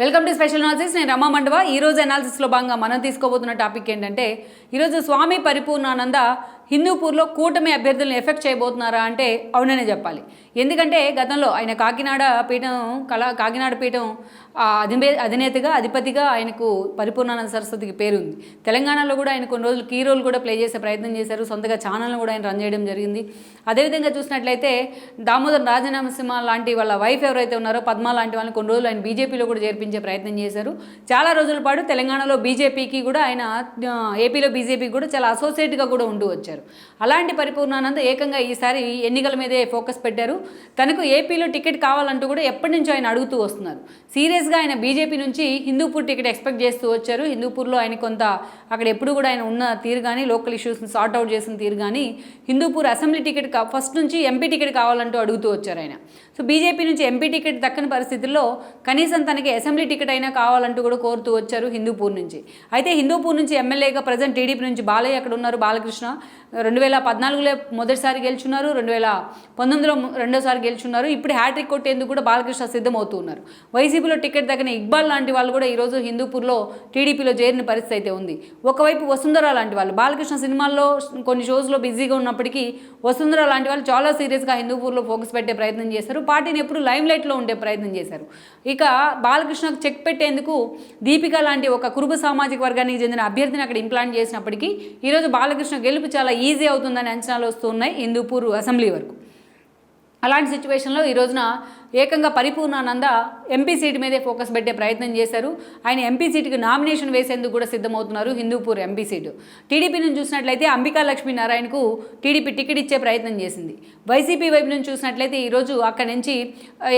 Welcome to special analysis. నేను రమా మండవ. ఈరోజు అనాలిసిస్లో భాగంగా మనం తీసుకోబోతున్న టాపిక్ ఏంటంటే, ఈరోజు స్వామి పరిపూర్ణానంద హిందూపూర్లో కూటమి అభ్యర్థులను ఎఫెక్ట్ చేయబోతున్నారా అంటే అవుననే చెప్పాలి. ఎందుకంటే గతంలో ఆయన కాకినాడ పీఠం అధినేతగా అధిపతిగా ఆయనకు పరిపూర్ణానంద సరస్వతికి పేరుంది. తెలంగాణలో కూడా ఆయన కొన్ని రోజులు కీ రోల్ కూడా ప్లే చేసే ప్రయత్నం చేశారు. సొంతగా ఛానల్ను కూడా ఆయన రన్ చేయడం జరిగింది. అదేవిధంగా చూసినట్లయితే దామోదర్ రాజనరసింహ లాంటి వాళ్ళ వైఫ్ ఎవరైతే ఉన్నారో పద్మ లాంటి వాళ్ళని కొన్ని రోజులు ఆయన బీజేపీలో కూడా చేర్పించే ప్రయత్నం చేశారు. చాలా రోజుల పాటు తెలంగాణలో బీజేపీకి కూడా ఆయన ఏపీలో బీజేపీకి కూడా చాలా అసోసియేట్గా కూడా ఉంటూ వచ్చారు. అలాంటి పరిపూర్ణానంద ఏకంగా ఈసారి ఎన్నికల మీదే ఫోకస్ పెట్టారు. తనకు ఏపీలో టికెట్ కావాలంటూ కూడా ఎప్పటి నుంచో ఆయన అడుగుతూ వస్తున్నారు. సీరియస్గా ఆయన బీజేపీ నుంచి హిందూపూర్ టికెట్ ఎక్స్పెక్ట్ చేస్తూ వచ్చారు. హిందూపూర్లో ఆయన కొంత అక్కడ ఎప్పుడు కూడా ఆయన ఉన్న తీరు కానీ లోకల్ ఇష్యూస్ని సార్ట్అవుట్ చేసిన తీరు కానీ హిందూపూర్ అసెంబ్లీ టికెట్ ఫస్ట్ నుంచి ఎంపీ టికెట్ కావాలంటూ అడుగుతూ వచ్చారు ఆయన. సో బీజేపీ నుంచి ఎంపీ టికెట్ దక్కని పరిస్థితుల్లో కనీసం తనకి అసెంబ్లీ టికెట్ అయినా కావాలంటూ కూడా కోరుతూ వచ్చారు హిందూపూర్ నుంచి. అయితే హిందూపూర్ నుంచి ఎమ్మెల్యేగా ప్రజెంట్ టీడీపీ నుంచి బాలయ్య అక్కడ ఉన్నారు. బాలకృష్ణ 2014లో మొదటిసారి గెలుచున్నారు, 2019లో రెండోసారి గెలుచున్నారు. ఇప్పుడు హ్యాట్రిక్ కొట్టేందుకు కూడా బాలకృష్ణ సిద్ధమవుతూ ఉన్నారు. వైసీపీలో టికెట్ దగ్గర ఇక్బాల్ లాంటి వాళ్ళు కూడా ఈరోజు హిందూపూర్లో టీడీపీలో చేరిన పరిస్థితి అయితే ఉంది. ఒకవైపు వసుంధర లాంటి వాళ్ళు బాలకృష్ణ సినిమాల్లో కొన్ని షోస్లో బిజీగా ఉన్నప్పటికీ వసుంధర లాంటి వాళ్ళు చాలా సీరియస్గా హిందూపూర్లో ఫోకస్ పెట్టే ప్రయత్నం చేశారు. పార్టీని ఎప్పుడు లైమ్ లైట్లో ఉండే ప్రయత్నం చేశారు. ఇక బాలకృష్ణకు చెక్ పెట్టేందుకు దీపిక లాంటి ఒక కురుబ సామాజిక వర్గానికి చెందిన అభ్యర్థిని అక్కడ ఇంప్లాంట్ చేసినప్పటికీ ఈరోజు బాలకృష్ణ గెలుపు చాలా ఈజీ అవుతుందని అంచనాలు వస్తున్నాయి హిందూపూర్ అసెంబ్లీ వరకు. అలాంటి సిచ్యువేషన్లో ఈ రోజున ఏకంగా పరిపూర్ణానంద ఎంపీ సీటు మీదే ఫోకస్ పెట్టే ప్రయత్నం చేశారు. ఆయన ఎంపీ సీటుకి నామినేషన్ వేసేందుకు కూడా సిద్ధమవుతున్నారు. హిందూపూర్ ఎంపీ సీటు టీడీపీ నుంచి చూసినట్లయితే అంబికా లక్ష్మీనారాయణకు టీడీపీ టికెట్ ఇచ్చే ప్రయత్నం చేసింది. వైసీపీ వైపు నుంచి చూసినట్లయితే ఈరోజు అక్కడి నుంచి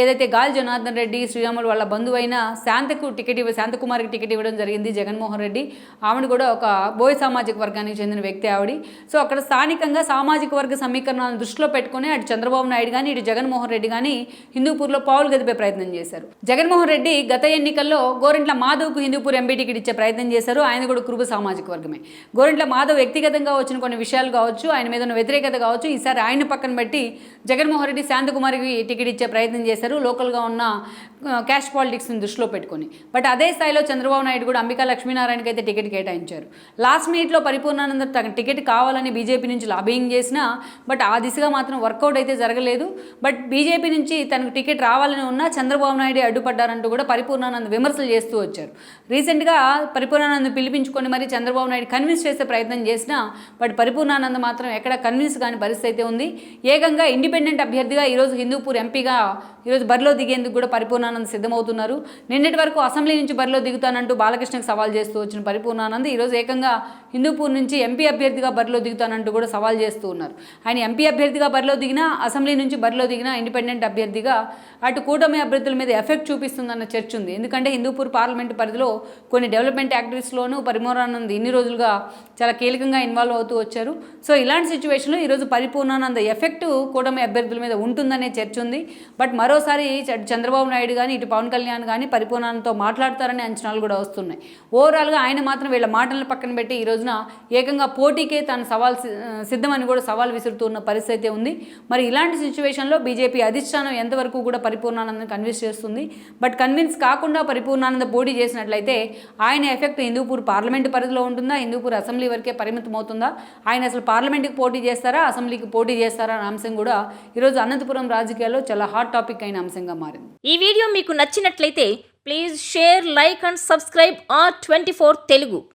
ఏదైతే గాలి జనార్దన్ రెడ్డి శ్రీరాములు వాళ్ళ బంధువైన శాంతకుమార్కి టికెట్ ఇవ్వడం జరిగింది. జగన్మోహన్ రెడ్డి ఆవిడ కూడా ఒక బోయ్ సామాజిక వర్గానికి చెందిన వ్యక్తి ఆవిడ. సో అక్కడ స్థానికంగా సామాజిక వర్గ సమీకరణాలను దృష్టిలో పెట్టుకుని అటు చంద్రబాబు నాయుడు కానీ ఇటు జగన్మోహన్ రెడ్డి కానీ హిందూపూర్లో పావులు గదిపే ప్రయత్నం చేశారు. జగన్మోహన్ రెడ్డి గత ఎన్నికల్లో గోరంట్ల మాధవ్కు హిందూపూర్ ఎంపీ టికెట్ ఇచ్చే ప్రయత్నం చేశారు. ఆయన కూడా కురుబ సామాజిక వర్గమే. గోరంట్ల మాధవ్ వ్యక్తిగతంగా వచ్చిన కొన్ని విషయాలు కావచ్చు, ఆయన మీద ఉన్న వ్యతిరేకత కావచ్చు, ఈసారి ఆయన పక్కన పెట్టి జగన్మోహన్ రెడ్డి శాంతకుమారికి టికెట్ ఇచ్చే ప్రయత్నం చేశారు లోకల్గా ఉన్న క్యాష్ పాలిటిక్స్ని దృష్టిలో పెట్టుకుని. బట్ అదే స్థాయిలో చంద్రబాబు నాయుడు కూడా అంబికా లక్ష్మీనారాయణకి అయితే టికెట్ కేటాయించారు. లాస్ట్ మినిట్లో పరిపూర్ణానంద తన టికెట్ కావాలని బీజేపీ నుంచి లాబింగ్ చేసినా బట్ ఆ దిశగా మాత్రం వర్కౌట్ అయితే జరగలేదు. బట్ బీజేపీ నుంచి తనకు టికెట్ రావాలని ఉన్నా చంద్రబాబు నాయుడు అడ్డుపడ్డారంటూ కూడా పరిపూర్ణానంద విమర్శలు చేస్తూ వచ్చారు. రీసెంట్గా పరిపూర్ణానంద పిలిపించుకొని మరి చంద్రబాబు నాయుడు కన్విన్స్ చేసే ప్రయత్నం చేసినా బట్ పరిపూర్ణానంద మాత్రం ఎక్కడ కన్విన్స్ కాని పరిస్థితి అయితే ఉంది. ఏకంగా ఇండిపెండెంట్ అభ్యర్థిగా ఈరోజు హిందూపూర్ ఎంపీగా ఈరోజు బరిలో దిగేందుకు కూడా పరిపూర్ణానంద సిద్ధమవుతున్నారు. నిన్నటి వరకు అసెంబ్లీ నుంచి బరిలో దిగుతానంటూ బాలకృష్ణకు సవాల్ చేస్తూ వచ్చిన పరిపూర్ణానంద ఈరోజు ఏకంగా హిందూపూర్ నుంచి ఎంపీ అభ్యర్థిగా బరిలో దిగుతానంటూ కూడా సవాల్ చేస్తూ ఉన్నారు. ఆయన ఎంపీ అభ్యర్థిగా బరిలో దిగినా అసెంబ్లీ నుంచి బరిలో దిగినా ఇండిపెండెంట్ అభ్యర్థిగా అటు కూటమి అభ్యర్థుల మీద ఎఫెక్ట్ చూపిస్తుందన్న చర్చ ఉంది. ఎందుకంటే హిందూపూర్ పార్లమెంటు పరిధిలో కొన్ని డెవలప్మెంట్ యాక్టివిటీస్లోనూ పరిపూర్ణానంద ఇన్ని రోజులుగా చాలా కీలకంగా ఇన్వాల్వ్ అవుతూ వచ్చారు. సో ఇలాంటి సిచ్యువేషన్లో ఈరోజు పరిపూర్ణానంద ఎఫెక్ట్ కూటమి అభ్యర్థుల మీద ఉంటుందనే చర్చ ఉంది. బట్ మరోసారి చంద్రబాబు నాయుడు కానీ ఇటు పవన్ కళ్యాణ్ కానీ పరిపూర్ణానందతో మాట్లాడతారనే అంచనాలు కూడా వస్తున్నాయి. ఓవరాల్గా ఆయన మాత్రం వీళ్ళ మాటలను పక్కన పెట్టి ఈ రోజున ఏకంగా పోటీకే తను సిద్ధమని కూడా సవాల్ విసురుతున్న పరిస్థితి ఉంది. మరి ఇలాంటి సిచ్యువేషన్లో బీజేపీ అధిష్టానం ఎంతవరకు కూడా పరిపూర్ణానందను కన్విన్స్ చేస్తుంది. బట్ కన్విన్స్ కాకుండా పరిపూర్ణానంద పోటీ చేసినట్లయితే ఆయన ఎఫెక్ట్ హిందూపూర్ పార్లమెంటు పరిధిలో ఉంటుందా, హిందూపూర్ అసెంబ్లీ వరకే పరిమితం అవుతుందా, ఆయన అసలు పార్లమెంటుకి పోటీ చేస్తారా, అసెంబ్లీకి పోటీ చేస్తారా అనే అంశం కూడా ఈరోజు అనంతపురం రాజకీయాల్లో చాలా హాట్ టాపిక్ అయిన అంశంగా మారింది. ఈ వీడియో మీకు నచ్చినట్లయితే please share, like and subscribe R24 Telugu.